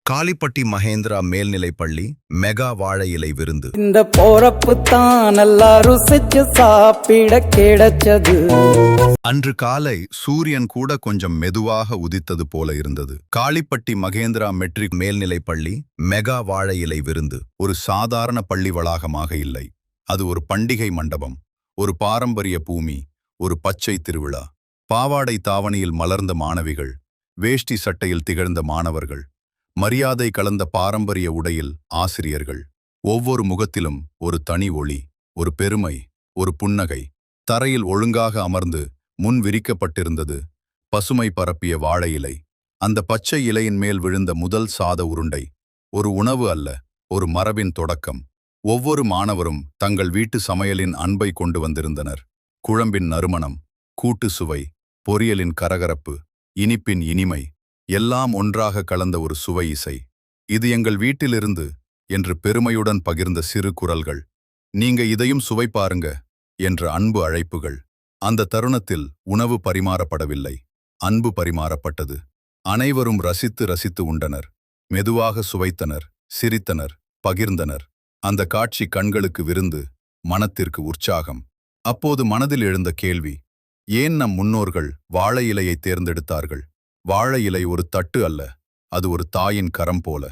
காளிப்பட்டி மகேந்திரா மேல்நிலைப்பள்ளி மெகா வாழை இலை விருந்து. இந்த போறப்பு தான் நல்லா ருசிச்சு சாப்பிட கிடைச்சது. அன்று காலை சூரியன் கூட கொஞ்சம் மெதுவாக உதித்தது போல இருந்தது. காளிப்பட்டி மகேந்திரா மெட்ரிக் மேல்நிலைப்பள்ளி மெகா வாழை இலை விருந்து ஒரு சாதாரண பள்ளி வளாகமாக இல்லை. அது ஒரு பண்டிகை மண்டபம், ஒரு பாரம்பரிய பூமி, ஒரு பச்சை திருவிழா. பாவாடை தாவணியில் மலர்ந்த மாணவிகள், வேஷ்டி சட்டையில் திகழ்ந்த மாணவர்கள், மரியாதை கலந்த பாரம்பரிய உடையில் ஆசிரியர்கள். ஒவ்வொரு முகத்திலும் ஒரு தனி ஒளி, ஒரு பெருமை, ஒரு புன்னகை. தரையில் ஒழுங்காக அமர்ந்து முன் விரிக்கப்பட்டிருந்தது பசுமை பரப்பிய வாழை இலை. அந்த பச்சை இலையின் மேல் விழுந்த முதல் சாத உருண்டை ஒரு உணவு அல்ல, ஒரு மரபின் தொடக்கம். ஒவ்வொரு மாணவரும் தங்கள் வீட்டு சமையலின் அன்பை கொண்டு வந்திருந்தனர். குழம்பின் நறுமணம், கூட்டு சுவை, பொரியலின் கரகரப்பு, இனிப்பின் இனிமை, எல்லாம் ஒன்றாக கலந்த ஒரு சுவை இசை. இது எங்கள் வீட்டிலிருந்து என்று பெருமையுடன் பகிர்ந்த சிறு குரல்கள். நீங்க இதையும் சுவை பாருங்க என்ற அன்பு அழைப்புகள். அந்த தருணத்தில் உணவு பரிமாறப்படவில்லை, அன்பு பரிமாறப்பட்டது. அனைவரும் ரசித்து ரசித்து உண்டனர், மெதுவாக சுவைத்தனர், சிரித்தனர், பகிர்ந்தனர். அந்த காட்சி கண்களுக்கு விருந்து, மனத்திற்கு உற்சாகம். அப்போது மனதில் எழுந்த கேள்வி, ஏன் நம் முன்னோர்கள் வாழை இலையை தேர்ந்தெடுத்தார்கள்? வாழை இலை ஒரு தட்டு அல்ல, அது ஒரு தாயின் கரம் போல.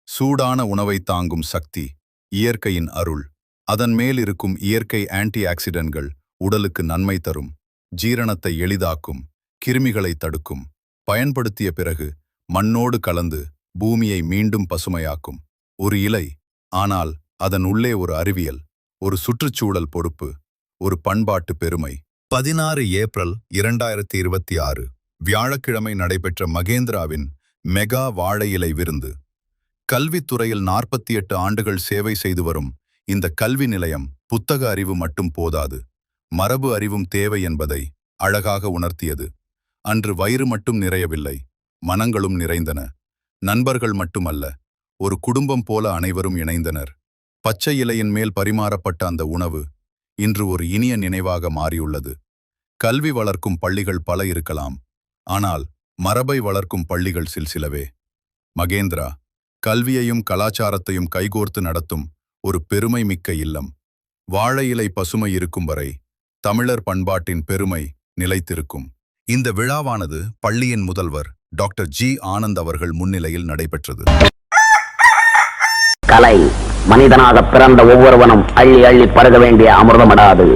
சூடான உணவை தாங்கும் சக்தி, இயற்கையின் அருள். அதன் மேல் இருக்கும் இயற்கை ஆன்டி ஆக்சிடென்ட்கள் உடலுக்கு நன்மை தரும், ஜீரணத்தை எளிதாக்கும், கிருமிகளை தடுக்கும். பயன்படுத்திய பிறகு மண்ணோடு கலந்து பூமியை மீண்டும் பசுமையாக்கும். ஒரு இலை, ஆனால் அதன் உள்ளே ஒரு அறிவியல், ஒரு சுற்றுச்சூழல் பொறுப்பு, ஒரு பண்பாட்டு பெருமை. 16 ஏப்ரல் 2026 வியாழக்கிழமை நடைபெற்ற மகேந்திராவின் மெகா வாழை இலை விருந்து. கல்வித்துறையில் 48 ஆண்டுகள் சேவை செய்து வரும் இந்த கல்வி நிலையம் புத்தக அறிவு மட்டும் போதாது, மரபு அறிவும் தேவை என்பதை அழகாக உணர்த்தியது. அன்று வயிறு மட்டும் நிறையவில்லை, மனங்களும் நிறைந்தன. நண்பர்கள் மட்டுமல்ல, ஒரு குடும்பம் போல அனைவரும் இணைந்தனர். பச்சை இலையின் மேல் பரிமாறப்பட்ட அந்த உணவு இன்று ஒரு இனிய நினைவாக மாறியுள்ளது. கல்வி வளர்க்கும் பள்ளிகள் பல இருக்கலாம், ஆனால் மரபை வளர்க்கும் பள்ளிகள் சிலவே. மகேந்திரா கல்வியையும் கலாச்சாரத்தையும் கைகோர்த்து நடத்தும் ஒரு பெருமை மிக்க இல்லம். வாழை இலை பசுமை இருக்கும் வரை தமிழர் பண்பாட்டின் பெருமை நிலைத்திருக்கும். இந்த விழாவானது பள்ளியின் முதல்வர் டாக்டர் ஜி ஆனந்த் அவர்கள் முன்னிலையில் நடைபெற்றது. கலை மனிதனாக பிறந்த ஒவ்வொருவனும் அள்ளி அள்ளி பருக வேண்டிய அமிர்தமடாது.